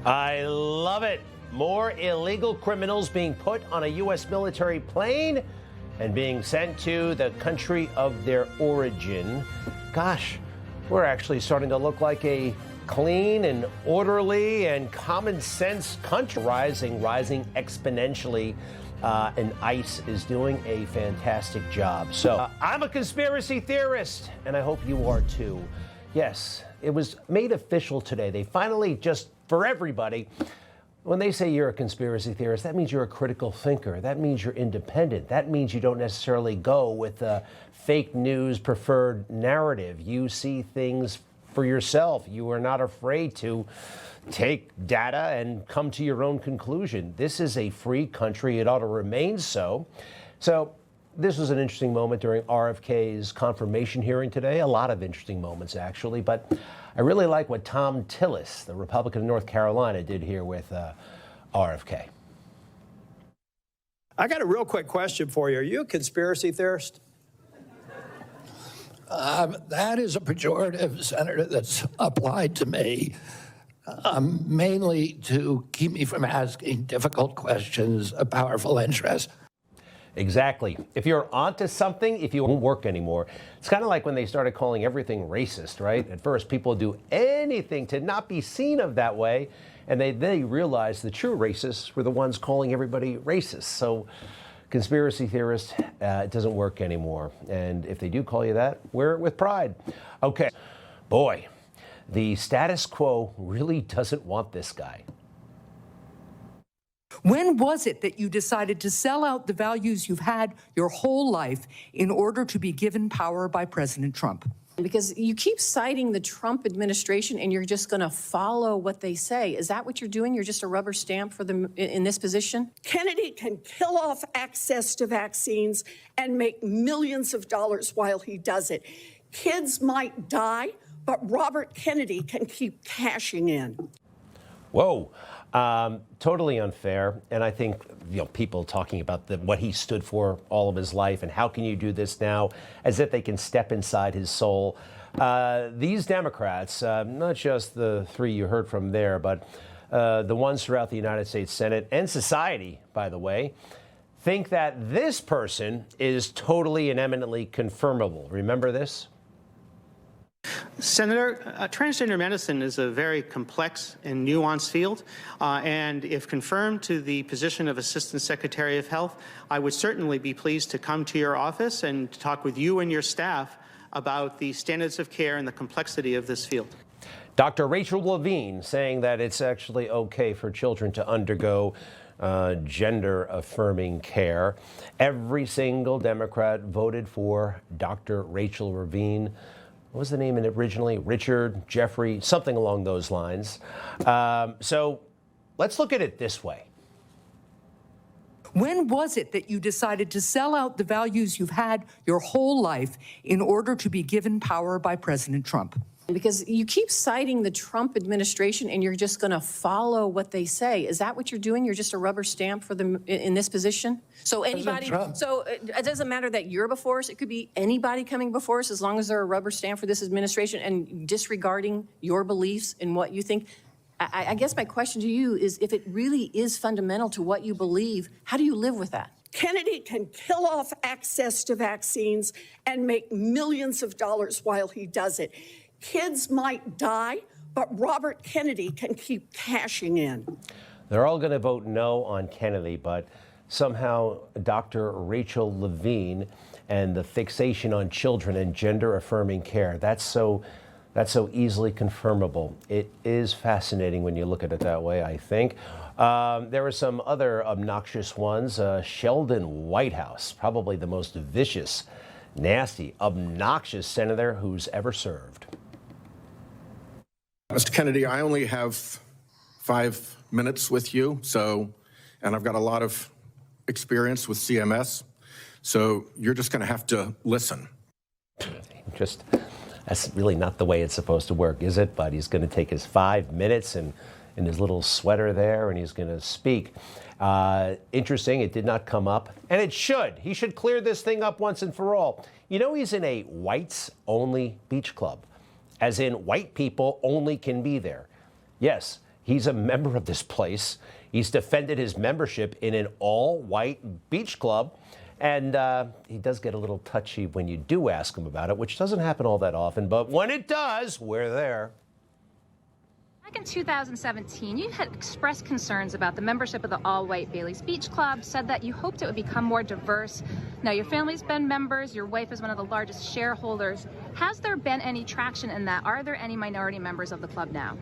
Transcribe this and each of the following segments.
I love it. More illegal criminals being put on a U.S. military plane and being sent to the country of their origin. Gosh, we're actually starting to look like a clean and orderly and common sense country. Rising exponentially. And ICE is doing a fantastic job. So I'm a conspiracy theorist, and I hope you are too. Yes, it was made official today. They finally, just for everybody, when they say you're a conspiracy theorist, that means you're a critical thinker. That means you're independent. That means you don't necessarily go with the fake news preferred narrative. You see things for yourself. You are not afraid to take data and come to your own conclusion. This is a free country. It ought to remain so. So this was an interesting moment during RFK's confirmation hearing today. A lot of interesting moments, actually. But I really like what Tom Tillis, the Republican of North Carolina, did here with RFK. I got a real quick question for you. Are you a conspiracy theorist? That is a pejorative, Senator, that's applied to me. Mainly to keep me from asking difficult questions of powerful interests. Exactly. If you're onto something, if you won't work anymore, it's kind of like when they started calling everything racist, right? At first, people do anything to not be seen of that way, and they realized the true racists were the ones calling everybody racist. So conspiracy theorists, it doesn't work anymore. And if they do call you that, wear it with pride. Okay, boy. The status quo really doesn't want this guy. When was it that you decided to sell out the values you've had your whole life in order to be given power by President Trump? Because you keep citing the Trump administration and you're just going to follow what they say. Is that what you're doing? You're just a rubber stamp for them in this position? Kennedy can kill off access to vaccines and make millions of dollars while he does it. Kids might die, but Robert Kennedy can keep cashing in. Whoa, totally unfair. And I think, people talking about what he stood for all of his life and how can you do this now, as if they can step inside his soul. These Democrats, not just the three you heard from there, but the ones throughout the United States Senate and society, by the way, think that this person is totally and eminently confirmable. Remember this? Senator, transgender medicine is a very complex and nuanced field, and if confirmed to the position of Assistant Secretary of Health, I would certainly be pleased to come to your office and talk with you and your staff about the standards of care and the complexity of this field. Dr. Rachel Levine saying that it's actually okay for children to undergo gender-affirming care. Every single Democrat voted for Dr. Rachel Levine. What was the name originally? Richard, Jeffrey, something along those lines. So let's look at it this way. When was it that you decided to sell out the values you've had your whole life in order to be given power by President Trump? Because you keep citing the Trump administration and you're just going to follow what they say. Is that what you're doing? You're just a rubber stamp for them in this position? So anybody, so it doesn't matter that you're before us. It could be anybody coming before us as long as they're a rubber stamp for this administration and disregarding your beliefs and what you think. I guess my question to you is, if it really is fundamental to what you believe, how do you live with that? Kennedy can kill off access to vaccines and make millions of dollars while he does it. Kids might die, but Robert Kennedy can keep cashing in. They're all going to vote no on Kennedy, but somehow Dr. Rachel Levine and the fixation on children and gender-affirming care, that's so easily confirmable. It is fascinating when you look at it that way, I think. There are some other obnoxious ones. Sheldon Whitehouse, probably the most vicious, nasty, obnoxious senator who's ever served. Mr. Kennedy, I only have 5 minutes with you, and I've got a lot of experience with CMS, so you're just going to have to listen. That's really not the way it's supposed to work, is it? But he's going to take his 5 minutes and in his little sweater there, and he's going to speak. Interesting, it did not come up, and it should. He should clear this thing up once and for all. He's in a whites-only beach club, as in white people only can be there. Yes, He's a member of this place. He's defended his membership in an all-white beach club. And he does get a little touchy when you do ask him about it, which doesn't happen all that often. But when it does, we're there. Back in 2017, you had expressed concerns about the membership of the all-white Bailey's Beach Club, said that you hoped it would become more diverse. Now, your family's been members. Your wife is one of the largest shareholders. Has there been any traction in that? Are there any minority members of the club now?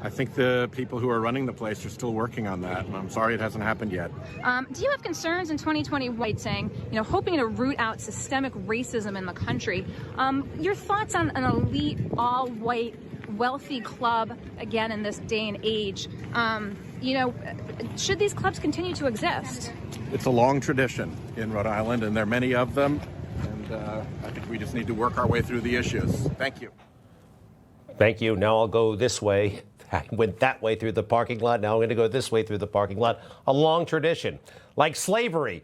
I think the people who are running the place are still working on that, and I'm sorry it hasn't happened yet. Do you have concerns in 2021 saying, hoping to root out systemic racism in the country? Your thoughts on an elite, all-white, wealthy club, again, in this day and age? Should these clubs continue to exist? It's a long tradition in Rhode Island, and there are many of them, and I think we just need to work our way through the issues. Thank you. Thank you. Now I'll go this way. I went that way through the parking lot. Now I'm going to go this way through the parking lot. A long tradition, like slavery.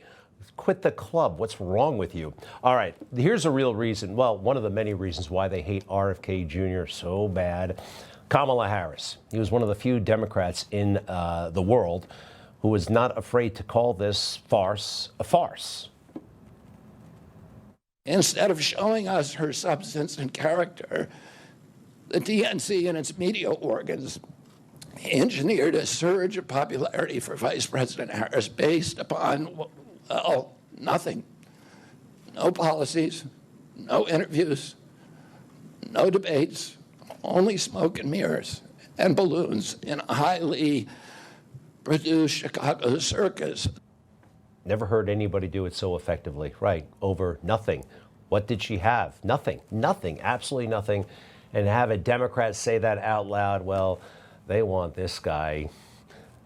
Quit the club. What's wrong with you? All right, here's a real reason. Well, one of the many reasons why they hate RFK Jr. so bad. Kamala Harris. He was one of the few Democrats in the world who was not afraid to call this farce a farce. Instead of showing us her substance and character, the DNC and its media organs engineered a surge of popularity for Vice President Harris based upon, well, nothing. No policies, no interviews, no debates, only smoke and mirrors and balloons in a highly produced Chicago circus. Never heard anybody do it so effectively, right? Over nothing. What did she have? Nothing, absolutely nothing. And have a Democrat say that out loud, well, they want this guy.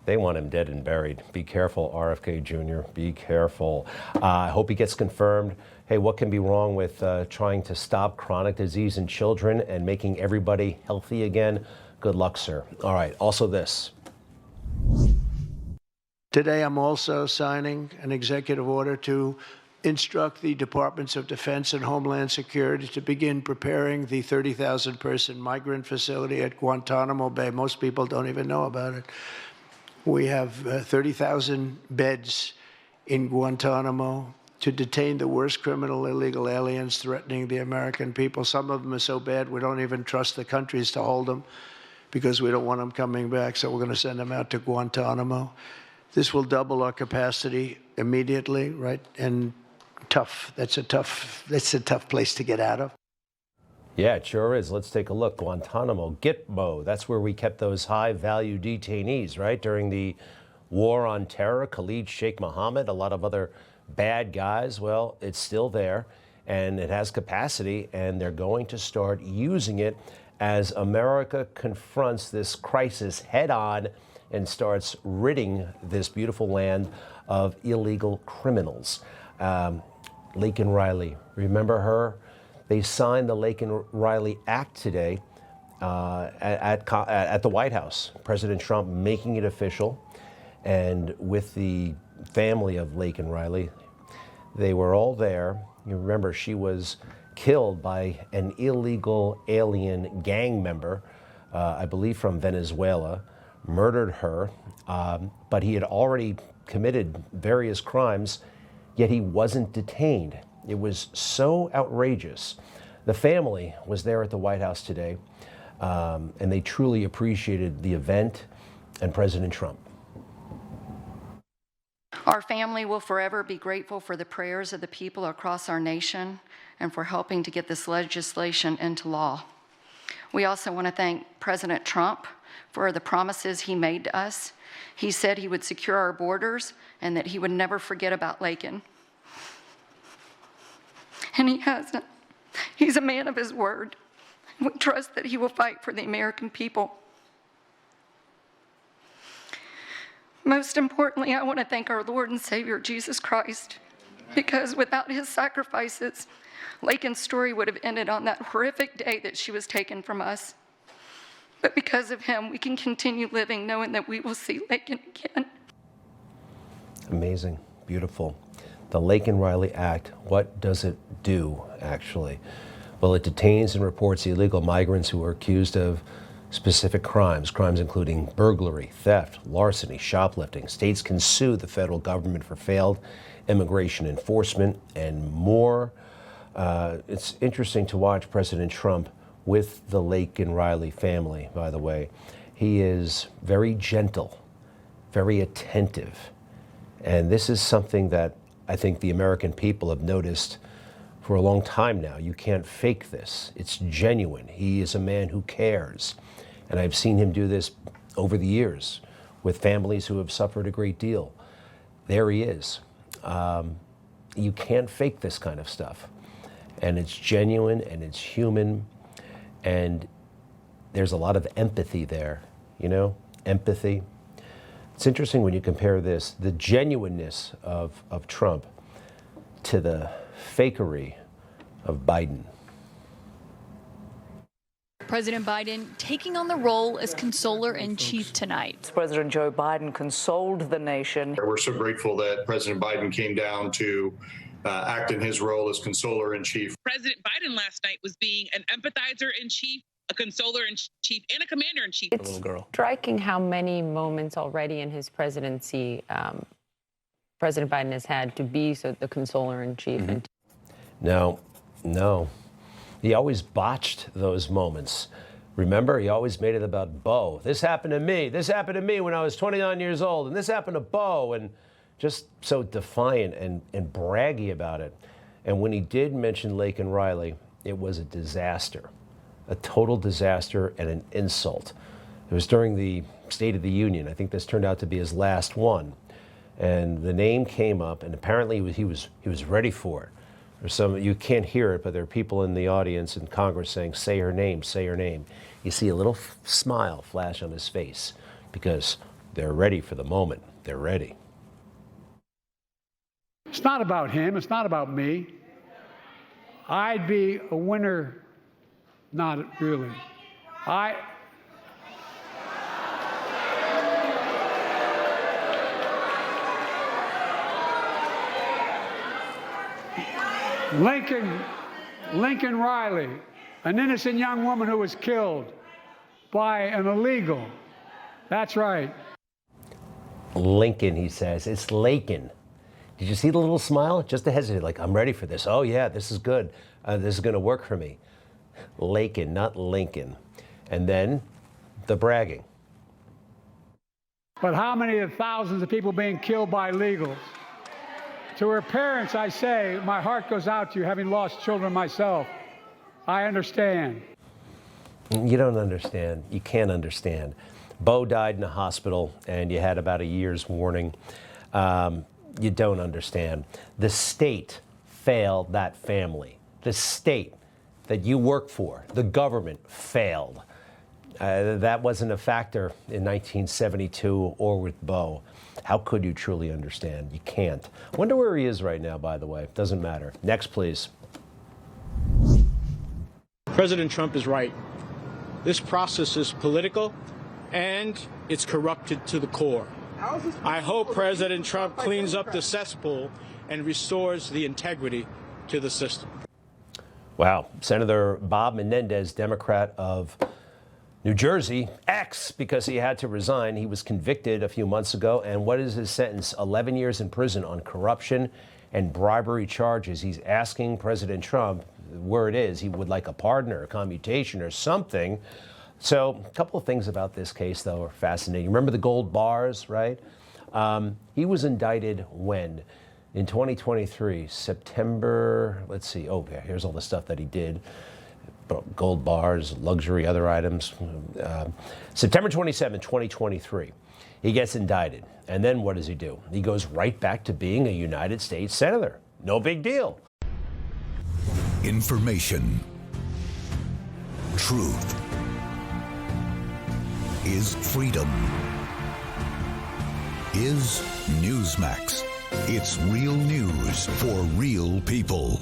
They want him dead and buried. Be careful, RFK Jr. Be careful. I hope he gets confirmed. Hey, what can be wrong with trying to stop chronic disease in children and making everybody healthy again? Good luck, sir. All right, also this. Today, I'm also signing an executive order to instruct the Departments of Defense and Homeland Security to begin preparing the 30,000-person migrant facility at Guantanamo Bay. Most people don't even know about it. We have 30,000 beds in Guantanamo to detain the worst criminal illegal aliens threatening the American people. Some of them are so bad we don't even trust the countries to hold them because we don't want them coming back, so we're going to send them out to Guantanamo. This will double our capacity immediately, right? And tough. That's a tough place to get out of. Yeah, it sure is. Let's take a look. Guantanamo, Gitmo. That's where we kept those high-value detainees, right? During the war on terror, Khalid Sheikh Mohammed, a lot of other bad guys. Well, it's still there, and it has capacity, and they're going to start using it as America confronts this crisis head-on and starts ridding this beautiful land of illegal criminals. Laken Riley, remember her? They signed the Laken Riley Act today at the White House. President Trump making it official. And with the family of Laken Riley, they were all there. You remember she was killed by an illegal alien gang member, I believe from Venezuela, murdered her, but he had already committed various crimes, yet he wasn't detained. It was so outrageous. The family was there at the White House today, and they truly appreciated the event and President Trump. Our family will forever be grateful for the prayers of the people across our nation and for helping to get this legislation into law. We also want to thank President Trump for the promises he made to us. He said he would secure our borders and that he would never forget about Laken. And he hasn't. He's a man of his word. We trust that he will fight for the American people. Most importantly, I want to thank our Lord and Savior, Jesus Christ, because without his sacrifices, Laken's story would have ended on that horrific day that she was taken from us. But because of him, we can continue living knowing that we will see Laken again. Amazing, beautiful. The Laken Riley Act, what does it do, actually? Well, it detains and reports illegal migrants who are accused of specific crimes including burglary, theft, larceny, shoplifting. States can sue the federal government for failed immigration enforcement and more. It's interesting to watch President Trump with the Laken Riley family, by the way. He is very gentle, very attentive. And this is something that I think the American people have noticed for a long time now. You can't fake this. It's genuine. He is a man who cares. And I've seen him do this over the years with families who have suffered a great deal. There he is. You can't fake this kind of stuff. And it's genuine and it's human. And there's a lot of empathy there, you know, empathy. It's interesting when you compare this, the genuineness of Trump to the fakery of Biden. President Biden taking on the role as consoler-in-chief tonight. President Joe Biden consoled the nation. We're so grateful that President Biden came down to act in his role as consoler-in-chief. President Biden last night was being an empathizer-in-chief, a consoler-in-chief, and a commander-in-chief. It's striking how many moments already in his presidency President Biden has had to be the consoler-in-chief. No. He always botched those moments. Remember, he always made it about Bo. This happened to me. This happened to me when I was 29 years old, and this happened to Bo, and just so defiant and braggy about it. And when he did mention Laken Riley, it was a disaster, a total disaster and an insult. It was during the State of the Union. I think this turned out to be his last one. And the name came up, and apparently he was ready for it. There's some, you can't hear it, but there are people in the audience in Congress saying, say her name, say her name. You see a little smile flash on his face because they're ready for the moment. They're ready. It's not about him. It's not about me. I'd be a winner. Not really. Laken Riley, an innocent young woman who was killed by an illegal. That's right. Lincoln, he says. It's Laken. Did you see the little smile? Just to hesitate, like, I'm ready for this. Oh, yeah, this is good. This is going to work for me. Laken, not Lincoln. And then the bragging. But how many of the thousands of people being killed by illegals? To her parents, I say, my heart goes out to you, having lost children myself. I understand. You don't understand. You can't understand. Bo died in a hospital, and you had about a year's warning. You don't understand. The state failed that family. The state that you work for, the government, failed. That wasn't a factor in 1972 or with Bo. How could you truly understand? You can't. Wonder where he is right now, by the way. Doesn't matter. Next, please. President Trump is right. This process is political, and it's corrupted to the core. I hope President Trump cleans up the cesspool and restores the integrity to the system. Wow. Senator Bob Menendez, Democrat of New Jersey, because he had to resign. He was convicted a few months ago. And what is his sentence? 11 years in prison on corruption and bribery charges. He's asking President Trump, where it is, he would like a pardon or a commutation or something. So a couple of things about this case, though, are fascinating. Remember the gold bars, right? He was indicted when? In 2023, September, let's see. Oh, yeah, here's all the stuff that he did. Gold bars, luxury, other items. September 27, 2023, he gets indicted. And then what does he do? He goes right back to being a United States Senator. No big deal. Information. Truth. Is freedom. Is Newsmax. It's real news for real people.